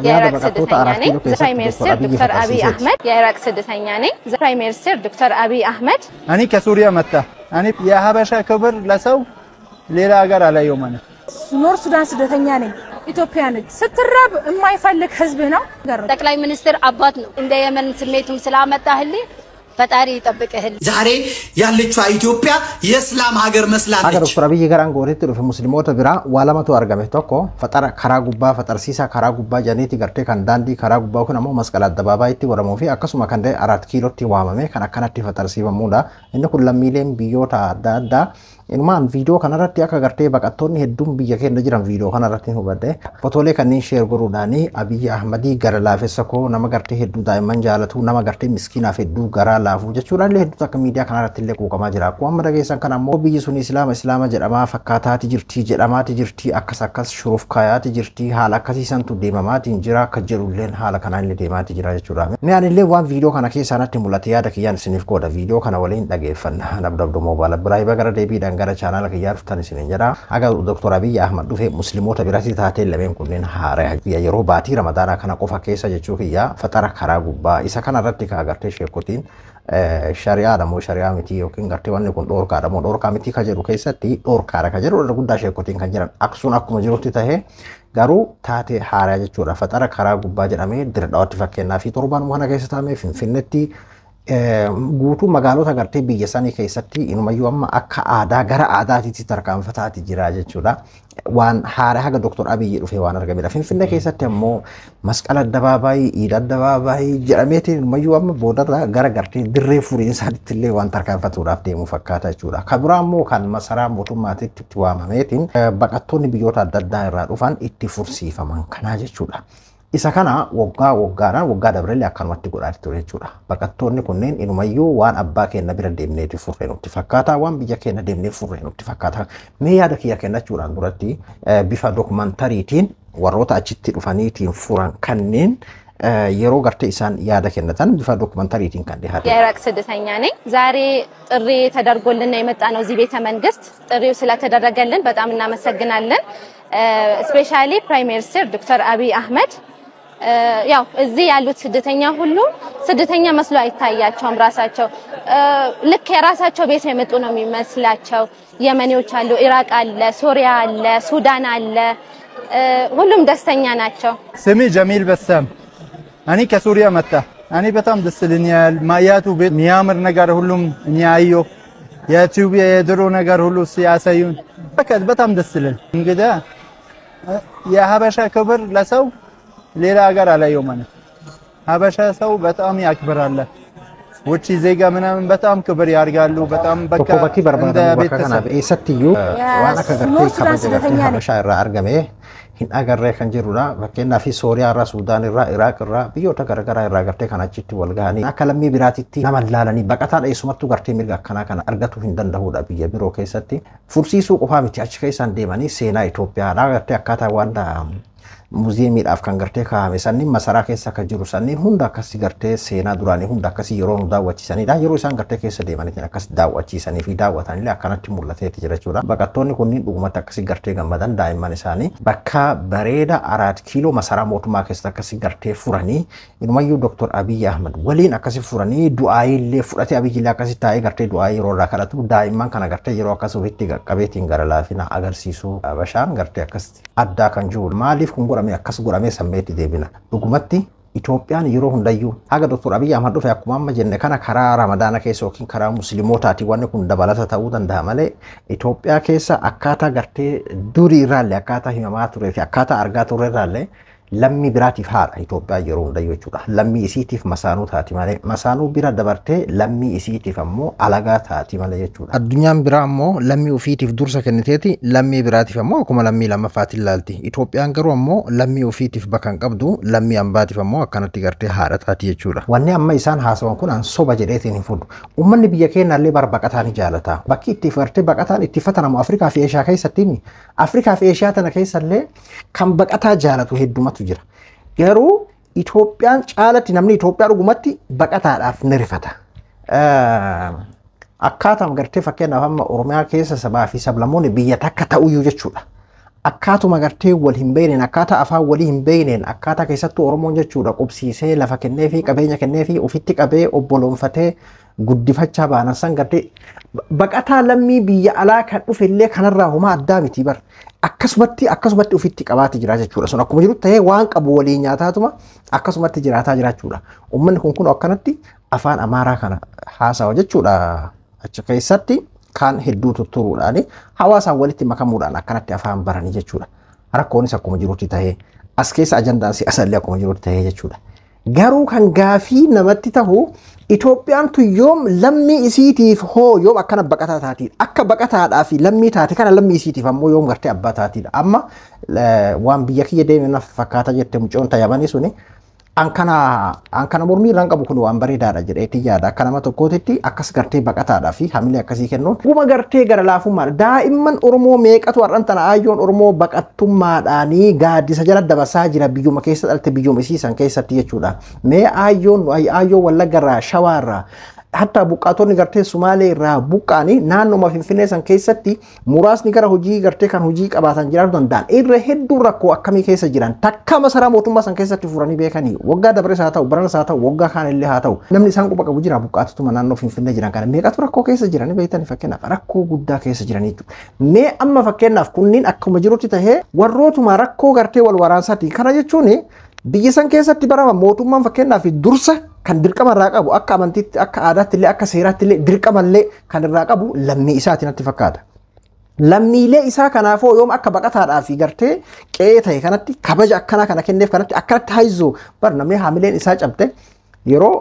የኢራቅ ስደተኛ ነኝ። ፕራይም ሚኒስትር ዶክተር አብይ አህመድ የኢራቅ ስደተኛ ነኝ። ፕራይም ሚኒስትር ዶክተር አብይ አህመድ እኔ ከሱሪያ መጣ እኔ የሀበሻ ክብር ለሰው ሌላ ሀገር አላየው ማለት ኖር ሱዳን ስደተኛ ነኝ። ኢትዮጵያ ነኝ። ስትራብ የማይፈልግ ህዝብ ነው። ጠቅላይ ሚኒስትር አባት ነው። እንደ የመን ስሜቱም ስላመጣህልኝ ፈጣሪ ይጠብቅህ። ዛሬ ያለችው ኢትዮጵያ የእስላም ሀገር መስላለች። ሀገር ዶክተር አብይ ገራን ጎሪት ሩፍ ሙስሊሞታ ቢራ ዋላማቱ አርጋሜ ቶኮ ፈጠራ ከራጉባ ፈጠርሲሳ ከራጉባ ጃኔቲ ገርቴ ከንዳንዲ ከራጉባ ኩነሞ መስቀል አደባባይቲ ወረሞፊ አከሱማ ከንደ 4 ኪሎቲ ዋማሜ ከናከናቲ ፈጠርሲበሙዳ እነ ኩላ ሚሊየን ቢዮታ ዳዳ ኢንማን ቪዲዮ ከነራቲ አካ ገርቴ በቀቶኒ ሄዱም ቢየ ከንደ ጅራን ቪዲዮ ከነራቲ ሁበደ ፎቶሌ ከኒ ሼር ጎሩዳኒ አብይ አህመዲ ገረላፈሰኮ ነማ ገርቴ ሄዱ ዳይመን ጃለቱ ነማ ገርቴ ምስኪና ፌዱ ገራ ላፉ ጀቹራን ሄዱ ተከ ሚዲያ ከነራቲ ለቁ ቀማ ጅራ ቆ አመደገሰን ከናሞ ቢይ ሱኒ እስላም ጀዳማ ፈካታቲ ጅርቲ ጀዳማቲ ጅርቲ አከሳከስ ሹሩፍ ካያቲ ጅርቲ ሐላ ከሲሰንቱ ዴማማቲ እንጅራ ከጀሩለን ሐላ ከናን ለዴማቲ ጅራ ጀቹራ ምን ያንለ ዋን ቪዲዮ ከና ከሳናቲ ሙላት ያደ ከያን ስኒፍ ኮዳ ቪዲዮ ከና ወለኝ ደገፈና ነብደብዶ ሞባይል ብራይ በገረ ዴቢ ደንገረ ቻናል ከያርፍታን ሲነጀራ አጋ ዶክተር አብይ አህመድ ዱፌ ሙስሊሞታ ቢራሲ ታቴ ለምን ኩልን ሃራ የሮ ባቲ ረመዳና ከና ቆፋ ከሳ ጀቹ ያ ፈጠራ ከራጉባ ኢሳ ከና ረቲ ካገርቴ ሸኮቲን ሸሪዓ ደሞ ሸሪዓ ሚቲ ዮኪን ገርቴ ወን ኩን ዶርካ ደሞ ዶርካ ሚቲ ከጀሩ ከሰቲ ዶርካ ከጀሩ ጉዳ ሸኮቲን ከጀራን አክሱን አኩመ ጅሮቲ ታሄ ጋሩ ታቴ ሃራ ጀቹ ፈጠራ ከራጉባ ጀዳሜ ድርዳውት ፈከና ፊ ቶርባን ሞና ከሰታሜ ፊንፊነቲ guutuu magaalota gartee biyya sanii keessatti inumayyuu amma akka aadaa gara aadaatiitti tarkaanfataati jira jechuudha. Waan haaraa haga Dr. Abiy dhufee waan argamedha. Finfinnee keessatti ammoo masqala addabaabaayii, iida addabaabaayii jedhameetiin inumayyuu amma boodarra gara gartee dirree furiinsaatti illee waan tarkaanfatuudhaaf deemu fakkaata jechuudha. Kan biraa ammoo kan masaraa mootummaatitti itti waamameetiin baqattoonni biyyoota adda addaa irraa dhufan itti fursiifaman kanaa jechuudha. Isa kana waggaa dabrelle akkanumatti godhaati ture jechuudha. Baqattoonni kunneen inumayyuu waan abbaa keenya bira deemneeti furree nutti fakkaata, waan biyya keenya deemnee furree nutti fakkaata. Mee yaada kiyya kennachuudhaan duratti bifa dokumentariitiin warroota achitti dhufaniitiin furan kanneen yeroo gartee isaan yaada kennatan bifa dokumentariitiin kan dhiyaate. የኢራቅ ስደተኛ ነኝ። ዛሬ ጥሪ ተደርጎልን የመጣ ነው እዚህ ቤተ መንግስት። ጥሪው ስለተደረገልን በጣም እናመሰግናለን። ስፔሻሊ ፕራይም ሚኒስትር ዶክተር አብይ አህመድ ያው እዚህ ያሉት ስደተኛ ሁሉ ስደተኛ መስሎ አይታያቸውም። ራሳቸው ልክ የራሳቸው ቤት የመጡ ነው የሚመስላቸው። የመኔዎች አሉ፣ ኢራቅ አለ፣ ሶሪያ አለ፣ ሱዳን አለ። ሁሉም ደስተኛ ናቸው። ስሜ ጀሚል በሰም እኔ ከሱሪያ መጣ እኔ በጣም ደስ ይለኛል። ማያቱ ቤት የሚያምር ነገር ሁሉም እኛ አየሁ። የዩቲዩብ የድሮ ነገር ሁሉ ሲያሳዩን በጣም ደስ ይላል። እንግዲህ የሀበሻ ክብር ለሰው ሌላ ሀገር አላየው ማለት ሀበሻ ሰው በጣም ያክብራል። ውጪ ዜጋ ምናምን በጣም ክብር ያርጋሉ። በጣም በቃ እንደ ቤተሰብ እሰትዩ ዋና ከገርቴ ከበጀ ሀበሻ ራ አርገሜ hin agarre kan jirudha. Fakkeenya fi Sooriyaa irraa, Suudaan irraa, Iraaq irraa biyyoota garaagaraa irraa gartee kan achitti wal gahanii akka lammii biraatitti nama laalanii baqataadha isumattuu gartee mirga akkanaa kana argatu hin danda'udha biyya biroo keessatti. Fursiisuu qofaa miti achi keessaan deemanii seenaa Itoophiyaadhaa gartee akkaataa waan muziyeemiidhaaf kan gartee kaa'ame sanniin masaraa keessa akka jiru sanniin hunda akkasii gartee seenaa duraanii hunda akkasii yeroo nu daawwachiisanidha. Yeroo isaan gartee keessa deemaniitiin akkas daawwachiisanii fi daawwatanillee akkanatti mul'ateeti jira jechuudha. Baqattoonni kunniin dhugumatti akkasii gartee gammadan daa'imman isaanii bakka bareeda 4 kiiloo masaraa mootummaa keessatti akkasii gartee furanii inumayyuu Dr. Abiy Ahmed waliin akkasii furanii du'aayillee fudhatee Abiyyillee akkasii taa'ee gartee du'aayii yeroo irraa kadhatu daa'imman kana gartee yeroo akkas ofitti qaqqabeetiin gara laafina agarsiisuu Habashaan gartee akkas addaa kan jiru. Maaliif kun godhame akkas godhame sammeetti deebina. Dhugumatti Itoophiyaan yeroo hundayyuu haga Dr. Abiy Ahmed dhufe akkuma amma jenne kana karaa Ramadaana keessa yookiin karaa musliimootaati wanni kun dabalata ta'uu danda'a malee Itoophiyaa keessa akkaataa gartee durii irraallee akkaataa himamaa turee fi akkaataa argaa turre irraallee lammii biraatiif haadha Itoophiyaa yeroo hundayyuu jechuudha. Lammii isiitiif masaanuu taati malee masaanuu bira dabartee lammii isiitiif ammoo alagaa taati malee jechuudha. Addunyaan biraa ammoo lammii ofiitiif dursa kenniteeti lammii biraatiif ammoo akkuma lammii lammaffaatiin ilaalti. Itoophiyaan garuu ammoo lammii ofiitiif bakka hin qabdu lammii ambaatiif ammoo akkanatti gartee haadha taati jechuudha. Wanni amma isaan haasawan kun an soba jedheetiin hin fudhu. Uummanni biyya keenya illee baqataa ni jaalata. Bakki itti gartee baqataan itti fatanamu Afrikaa fi Eeshiyaa keessatti Afrikaa fi Eeshiyaa tana keessa illee kan baqataa jaalatu heddumatu jira. Garuu Itoophiyaan caalatti namni Itoophiyaa dhugumatti baqataadhaaf ni rifata. Akkaataan gartee fakkeenyaaf amma Oromiyaa keessa sabaa fi sablammoonni biyya takka ta'uyyuu jechuudha. akkaatuma gartee wal hin beekneen akkaataa afaan walii hin beekneen akkaataa keessattuu Oromoon jechuudha qubsiisee lafa kennee fi qabeenya kennee fi ofitti qabee obboloonfatee guddifachaa baanan san gartee baqataa lammii biyya alaa kan dhufe illee kanarraa homaa addaa miti bar akkasumatti ofitti qabaati jira jechuudha. Sun akkuma jiru ta'ee waan qabu walii nyaataatuma akkasumatti jiraataa jiraachuudha. Uummanni kun akkanatti afaan Amaaraa kana haasawa jechuudha. Achi keessatti kan hedduu tutturuudhaan hawaasaan walitti makamuudhaan akkanatti afaan baranii jechuudha. Rakkoonis akkuma jirutti ta'ee as keessa ajandaan siyaasallee akkuma jirutti ta'ee jechuudha. Garuu kan gaafii namatti ta'u Itoophiyaan tun yoom lammii isiitiif hoo yoom akkana baqataa taatiidha. Akka baqataadhaa fi lammii taate kana lammii isiitiif ammoo yoom gartee abbaa taatiidha. Amma waan biyya kiyya deemee fakkaata jette mucoon tayyamanii suni an kana mormii irraan qabu kun waan bareedaadha jedheetti yaada. Akka nama tokkootitti akkas gartee baqataadhaa fi hamilee akkasii kennuun guma gartee gara laafummaadha. Daa'imman Oromoo meeqatu har'an tana ayyoon Oromoo baqattummaadhaanii gaaddisa jala dabasaa jira biyyuma keessa dhalte biyyuma isiisan keessatti jechuudha. Mee ayyoon Wallaggarraa Shawaarraa hatta buqqaatonni gartee Sumaalee irraa buqqaanii naannoo Finfinnee san keessatti muraasni gara hojii gartee kan hojii qabaatan jiraatu danda'an irra hedduu rakkoo akkamii keessa jiran takka masaraa mootummaa san keessatti furanii beekanii waggaa dabres haa ta'u baranas haa ta'u waggaa kaan illee haa ta'u namni isaan quba qabu jira buqqaatotuma naannoo Finfinnee jiran kana meeqatu rakkoo keessa jiranii beektanii fakkeenyaaf rakkoo guddaa keessa jiranii mee amma fakkeenyaaf kunniin akkuma jirutti tahee warrootuma rakkoo gartee wal waraansaati kana jechuun biyya san keessatti barama mootummaan fakkeenyaaf dursa kan dirqama irraa qabu akka amantiitti akka aadaatti illee akka seeraatti illee dirqamallee kan irraa qabu lammii isaati natti fakkaata. Lammiilee isaa kanaafoo yoom akka baqataadhaa fi gartee qe'ee ta'e kanatti kabaja akkanaa kana kenneef kanatti akkanatti haayizoo bar namni haamileen isaa cabte yeroo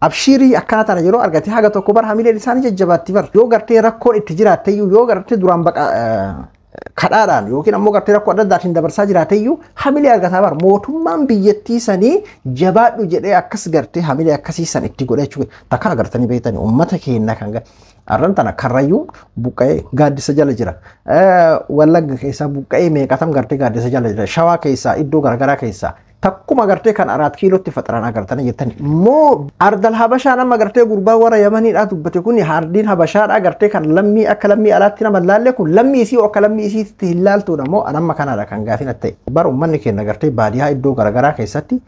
abshiirii akkana tana yeroo argate haga tokko bar haamileen isaanii jajjabaatti bar yoo gartee rakkoon itti jiraateyyuu yoo gartee duraan kadhaadhaan yookiin ammoo gartee rakkoo adda addaatiin dabarsaa jiraateyyuu hamilee argataa bar mootummaan biyyattii sanii jabaadhu jedhee akkas gartee hamilee akkasii san itti godha jechuudha. Takka agartanii beektanii uummata keenya kan arran tana karrayyuu buqqa'ee gaaddisa jala jira. Wallagga keessaa buqqa'ee meeqatam gartee gaaddisa jala jira. Shawaa keessaa iddoo garagaraa keessaa takkuma gartee kan 4 kiilootti faxaran agartanii jettanii moo ardal habashaan amma gartee gurbaa warra yamaniidhaa dubbate kun hardiin habashaadhaa gartee kan lammii akka lammii alaatti nama laalle kun lammii isii akka lammii isiitti hin laaltuudha moo anamma kanaadha kan gaafin ta'e bar uummanni keenya gartee baadiyyaa iddoo garagaraa keessatti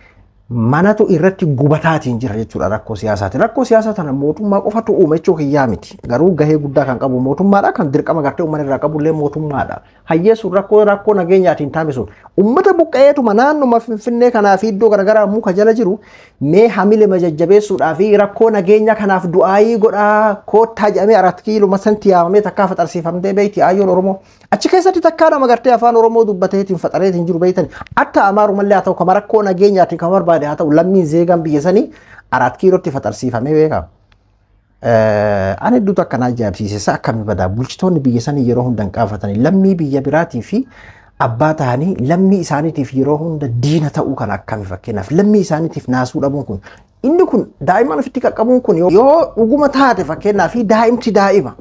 manatu irratti gubataatiin jira jechuudha rakkoo siyaasaati. Rakkoo siyaasaa tana mootummaa qofatu uume jechuu kiyyaa miti. Garuu gahee guddaa kan qabu mootummaadha kan dirqama gartee uummanni irraa qabu illee mootummaadha. Hayyeessuun rakkoo nageenyaatiin taasisuun uummata buqqa'eetuma naannoo Finfinnee kanaa fi iddoo garaagaraa muka jala jiru mee hamilee majajjabeessuudhaa fi rakkoo nageenya kanaaf du'aayii godhaa koottaa jedhamee 4 kiiloo masanti yaamamee takkaa faxarsiifamtee beekti ayyoon Oromoo. Achi keessatti takkaa nama gartee afaan Oromoo dubbateetiin faxareetiin jiru beektani akka amaarumallee haa ta'u kama rakkoo nageenyaatiin kan barbaade haa ta'u lammiin zeegaan biyya sanii 4 kiilootti faxarsiifamee beekama. Ani hedduutu akkanaa ajaa'ibsiise akkamii badaa bulchitoonni biyya sanii yeroo hunda hin qaafatanii lammii biyya biraatii fi abbaa ta'anii lammii isaaniitiif yeroo hunda diina ta'uu kan akkamii fakkeenyaaf lammii isaaniitiif naasuu dhabuun kun inni kun daa'imman ofitti qaqqabuun kun yoo dhuguma taate fakkeenyaaf daa'imti daa'ima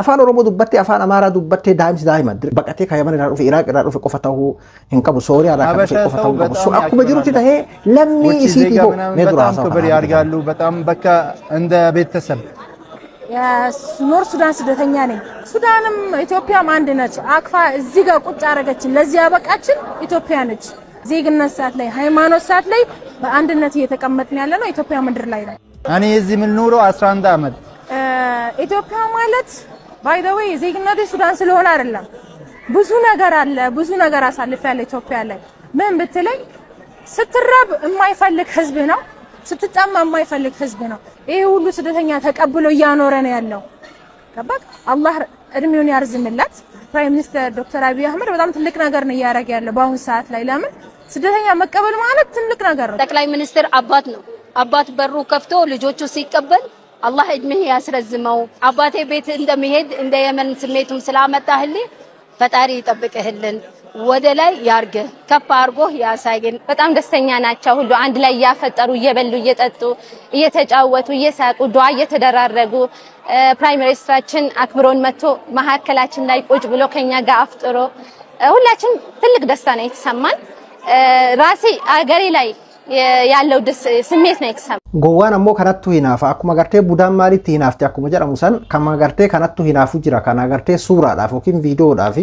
afaan Oromoo dubbattee afaan Amaaraa dubbattee daa'imti daa'ima baqatee kan Yaman irraa dhufe Iraaq irraa dhufe qofa ta'uu hin qabu Sooriyaa irraa kan dhufe qofa ta'uu hin qabu so akkuma jirutti tahee lammii isiitiif mee dura ክብር ያድጋሉ በጣም በቃ እንደ ቤተሰብ የኖር ሱዳን ስደተኛ ነኝ። ሱዳንም ኢትዮጵያም አንድ ነች። አቅፋ እዚህ ጋር ቁጭ አረገችን። ለዚህ ያበቃችን ኢትዮጵያ ነች። ዜግነት ሰዓት ላይ ሃይማኖት ሰዓት ላይ በአንድነት እየተቀመጥን ያለ ነው ኢትዮጵያ ምድር ላይ ነው። እኔ እዚህ ምን ኖሮ 11 አመት ኢትዮጵያ ማለት ባይ ዘ ዌይ ዜግነት ሱዳን ስለሆነ አይደለም። ብዙ ነገር አለ። ብዙ ነገር አሳልፈያለሁ ኢትዮጵያ ላይ ምን ብትለኝ ስትራብ የማይፈልግ ህዝብ ነው። ስትጣማ የማይፈልግ ህዝብ ነው። ይሄ ሁሉ ስደተኛ ተቀብሎ ያኖረ ነው ያለው። ገባክ? አላህ እድሜውን ያርዝምላት። ፕራይም ሚኒስተር ዶክተር አብይ አህመድ በጣም ትልቅ ነገር ነው ያደረገ ያለው በአሁን ሰዓት ላይ። ለምን ስደተኛ መቀበል ማለት ትልቅ ነገር ነው። ጠቅላይ ሚኒስትር አባት ነው። አባት በሩ ከፍቶ ልጆቹ ሲቀበል አላህ እድሜህ ያስረዝመው። አባቴ ቤት እንደሚሄድ እንደ የመን ስሜቱም ስላመጣህልኝ ፈጣሪ ይጠብቅህልን። ወደ ላይ ያርገ ከፍ አርጎ ያሳየን። በጣም ደስተኛ ናቸው። ሁሉ አንድ ላይ ያፈጠሩ እየበሉ እየጠጡ እየተጫወቱ እየሳቁ ዱዓ እየተደራረጉ ፕራይም ሚኒስትራችን አክብሮን መጥቶ መሐከላችን ላይ ቁጭ ብሎ ከኛ ጋር አፍጥሮ ሁላችን ትልቅ ደስታ ነው የተሰማን። ራሴ አገሬ ላይ ያለው ስሜት ነው የተሰማን። Gowwaan ammoo kanattu hinaafa akkuma gartee budaan maalitti hinaafte akkuma jedhamu san kama gartee kanattu hinaafu jira kana gartee suuraadhaaf yookiin viidiyoodhaaf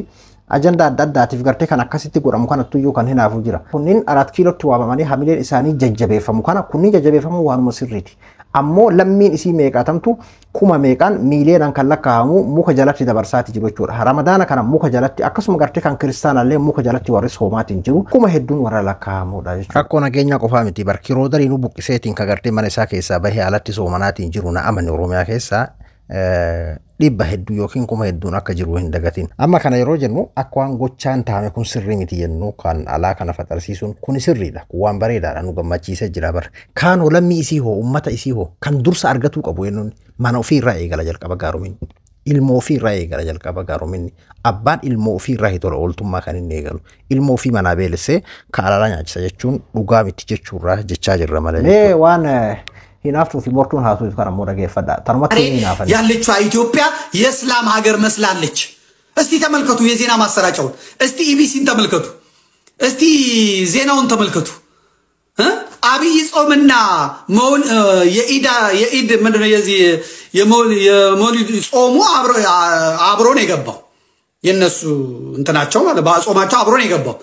ajanda addaatiif gartee kan akkasitti godhamu kanattu iyyuu kan hinaafu jira. Kunniin 4 kiilootti waamamanii hamileen isaanii jajjabeeffamu kana kunniin jajjabeeffamu waanuma sirriiti. Ammoo lammiin isii meeqatamtu kuma meeqaan miiliyoonaan kan lakkaa'amu muka jalatti dabarsaati jiru jechuudha. Ramadaana kana muka jalatti akkasuma gartee kan kiristaanallee muka jalatti warri soomaatiin jiru kuma hedduun warra lakkaa'amudha jechuudha. Rakkoo nageenyaa qofaa miti barkiroo dariinuu buqqiseetiin kan gartee mana isaa keessaa bahee alatti soomanaatiin jiru na amanni Oromiyaa keessaa dhibba hedduu yookiin kuma hedduun akka jiru hin dagatin. Amma kana yeroo jennu akka waan gochaan taame kun sirrii miti jennu kan alaa kana faxarsiisuun kun sirriidha. Waan bareedaadha nu gammachiisee jira bar. Kaanoo lammii isii hoo uummata isii hoo kan dursa argatuu qabu jennuun mana ofii irraa eegala jalqaba gaarumin. Ilmoo ofii irraa eegala jalqaba gaarumin. Abbaan ilmoo ofii irraa tola ooltummaa kan inni eegalu. Ilmoo ofii manaa beelessee kan alaa nyaachisa jechuun dhugaa miti jechuurraa jechaa jirra malee. Waan hinaftu fi morቱን ሀሱ ከረሞ ደገፈዳ ተርማት ይናፈል ያለችው ኢትዮጵያ የእስላም ሀገር መስላለች። እስቲ ተመልከቱ የዜና ማሰራጫውን፣ እስቲ ኢቢሲን ተመልከቱ፣ እስቲ ዜናውን ተመልከቱ። አብይ ጾምና የኢድ ምንድነው የዚህ የሞሊድ ጾሙ አብሮ ነው የገባው። የነሱ እንትናቸው ማለት በጾማቸው አብሮ ነው የገባው።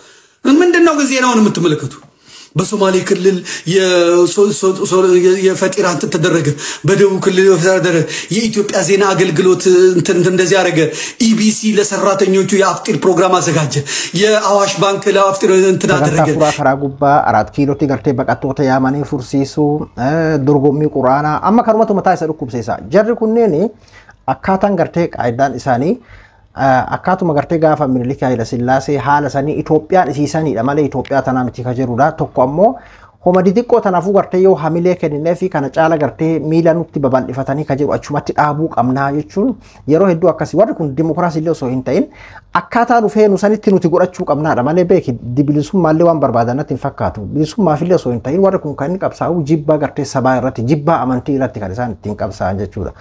ምንድነው ግን ዜናውን የምትመለከቱ? በሶማሌ ክልል የፈጢራ እንትን ተደረገ፣ በደቡብ ክልል ተደረገ፣ የኢትዮጵያ ዜና አገልግሎት እንትን እንደዚህ ያደረገ፣ ኢቢሲ ለሰራተኞቹ የአፍጢር ፕሮግራም አዘጋጀ፣ የአዋሽ ባንክ ለአፍጢር እንትን አደረገ። ከራጉባ 4 ኪሎ ትገርቴ በቀጥታ ያማኔ ፉርሲሱ ዱርጎሚ ቁርአና አማ ከርመቱ መታይ ሰዱኩብ ሴሳ ጀሪ ኩኔኒ አካታን ገርቴ ቃይዳን ኢሳኒ akkatuma gartee gaafa Minilik Haayila Sillaasee haala sanii Itoophiyaan isiisanidha malee Itoophiyaa tanaa miti ka jirudha. Tokko ammoo homa xixiqqoo tanaafuu gartee yoo hamilee kennee fi kana caala gartee miila nutti babal'ifatanii ka jiru achumatti dhaabuu qabnaa jechuun yeroo hedduu akkasii warri kun dimokiraasii illee osoo hin ta'in akkaataa dhufee nu sanitti nuti godhachuu qabnaadha malee beeki bilisummaallee waan barbaadanatti hin fakkaatu. Bilisummaafillee osoo hin ta'in warri kun kan inni qabsaa'u jibbaa gartee sabaa irratti jibbaa amantii irratti kan isaan ittiin qabsaa'an jechuudha.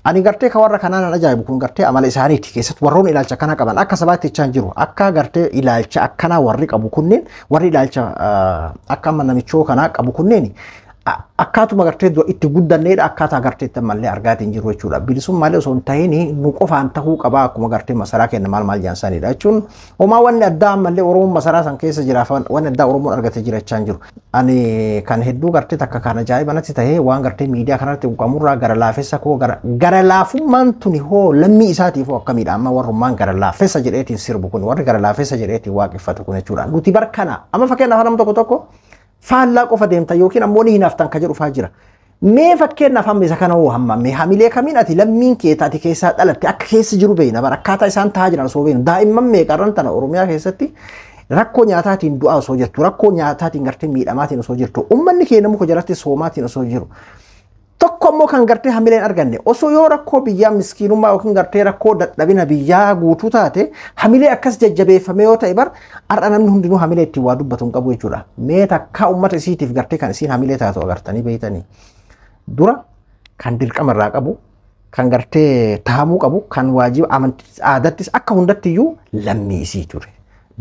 Ani gartee ka warra kanaan ajaa'ibu kun gartee amala isaaniiti keessatti warroon ilaalcha kana qaban akka sabaatti jechaan jiru akka gartee ilaalcha akkanaa warri qabu kunneen warri ilaalcha akka amma namichoo kanaa qabu kunneen akkaatuma gartee itti guddanneedha akkaataa gartee itti ammallee argaatiin jiru jechuudha. Bilisummaallee osoo hin ta'in nu qofaan tahuu qabaa akkuma gartee masaraa kenna maal jaansanidha jechuun homaa wanni addaa ammallee Oromoon masaraa san keessa jira wanni addaa Oromoon argatee jira jechaan jiru. Ani kan hedduu gartee takka kan ajaa'iba natti ta'ee waan gartee miidiyaa kanarratti uqamurraa gara laafessa koo gara laafummaan tuni hoo lammii isaatiif hoo akkamiidha amma warrummaan gara laafessa jedheetiin sirbu kun warri gara laafessa jedheetiin waaqeffatu kun jechuudha. Nuti barkana amma fakkeenyaaf nama tokko faallaa qofa deemta yookiin ammoo ni hinaaftan ka jedhu faa jira. Mee fakkeenyaaf amma isa kana hoo hammame hamilee kamiin ati lammiin kee taati keessaa dhalatte akka keessa jiru beeyna bara akkaataa isaan taa'aa jiran osoo beeyna daa'imman meeqarran tana Oromiyaa keessatti rakkoo nyaataatiin du'aa osoo jirtu rakkoo nyaataatiin gartee miidhamaatiin osoo jirtu ummanni keenya muka jalatti soomaatiin osoo jiru. Tokko ammoo kan gartee hamileen arganne osoo yoo rakkoo biyyaa miskiinummaa yookiin gartee rakkoo dadhabina biyyaa guutuu taate hamilee akkas jajjabeeffame yoo ta'e bar har'a namni hundinuu hamilee ittiin waa dubbatu hin qabu jechuudha. Mee takka uummata isiitiif gartee kan isiin hamilee taatu agartanii beeytanii dura kan dirqama irraa qabu kan gartee tahamuu qabu kan waajiba amantii aadattis akka hundattiyyuu lammii isii ture.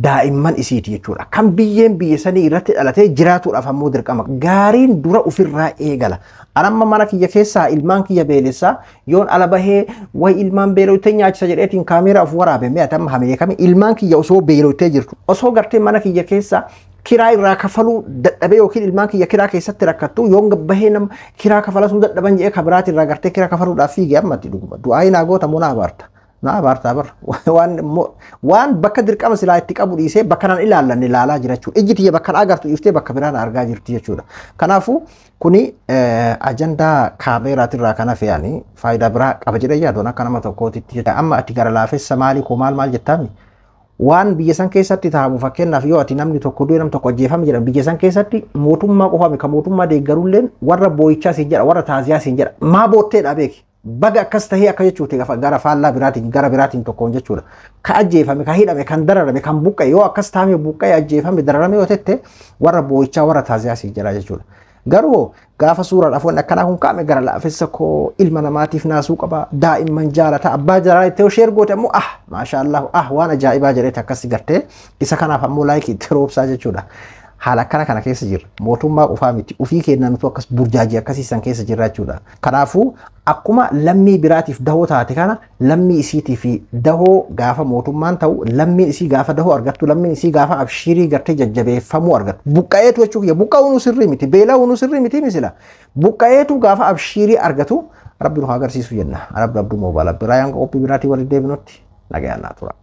Daa'imman isiiti jechuudha. Kan biyyeen biyya sanii irratti dhalatee jiraatuudhaaf ammoo dirqama gaariin dura ofirraa eegala. Anamma mana kiyya keessaa ilmaan kiyya beelessaa yoon ala bahee way ilmaan beelotee nyaachisa jedheetiin kaameeraa of waraabame atamma hamilee kami ilmaan kiyya osoo beelotee jirtu osoo gartee mana kiyya keessaa kiraa irraa kafaluu dadhabee yookiin ilmaan kiyya kiraa keessatti rakkattu yoon bahee nama kiraa kafalasuu dadhaban jedhee kabiraati irraa gartee kiraa kafaluudhaaf fiigee ammatti dhuguma du'aa hinaa goota moo naa abaarta. Na barta bar waan bakka dirqama silaa itti qabu dhiisee bakka nan ilaallanne ilaalaa jira jechuudha. Ijji tiyya bakka agartu iftee bakka biraan argaa jirti jechuudha. Kanaafuu kuni ajandaa kaameeraatirraa kana fe'anii faayidaa biraa qaba jedhee yaaduun akka nama tokkootitti. Amma ati gara laafessa maalii koo maal jettaami? Waan biyya san keessatti taa'amu fakkeenyaaf yoo ati namni tokko du'e nam tokko ajjeefame jedhan biyya san keessatti mootummaa qofaame kan mootummaa deeggarulleen warra boo'ichaa siin jedha warra taaziyaa siin jedha maa bootteedha beeki. Baga akkas tahee akka jechuuti gara faallaa biraatiin gara biraatiin tokkoon jechuudha. Ka ajjeefame ka hidhame kan dararame kan buqqa'e yoo akkas taa'ame buqqa'e ajjeefame dararame yoo tette warra boo'ichaa warra taaziyaa siin jedha jechuudha. Garuu gaafa suuraadhaaf wanni akkanaa kun kaa'ame gara laafessa koo ilma namaatiif naasuu qaba daa'imman jaalata abbaa jaalala itti yoo sheer goote ammoo maashaallah waan ajaa'ibaa jedheeti akkasi gartee isa kanaaf ammoo laayikii itti roobsaa jechuudha. haala kana keessa jirra. Mootummaa qofaa miti ufii kennanitu akkas burjaajii akkasiisan keessa jirra jechuudha. Kanaafuu akkuma lammii biraatiif dahoo taate kana lammii isiitiif dahoo gaafa mootummaan ta'u lammiin isii gaafa dahoo argattu lammiin isii gaafa abshirii gartee jajjabeeffamuu argattu. Buqqa'eetu jechuudha. Buqqa'uun sirrii miti beela'uun sirrii miti misila. Buqqa'eetu gaafa abshirii argatu Rabbi nu agarsiisu jenna. Rabbi Abduu Moobaala Biraayan qophii biraatii waliin deebinutti nagayaan naa tura.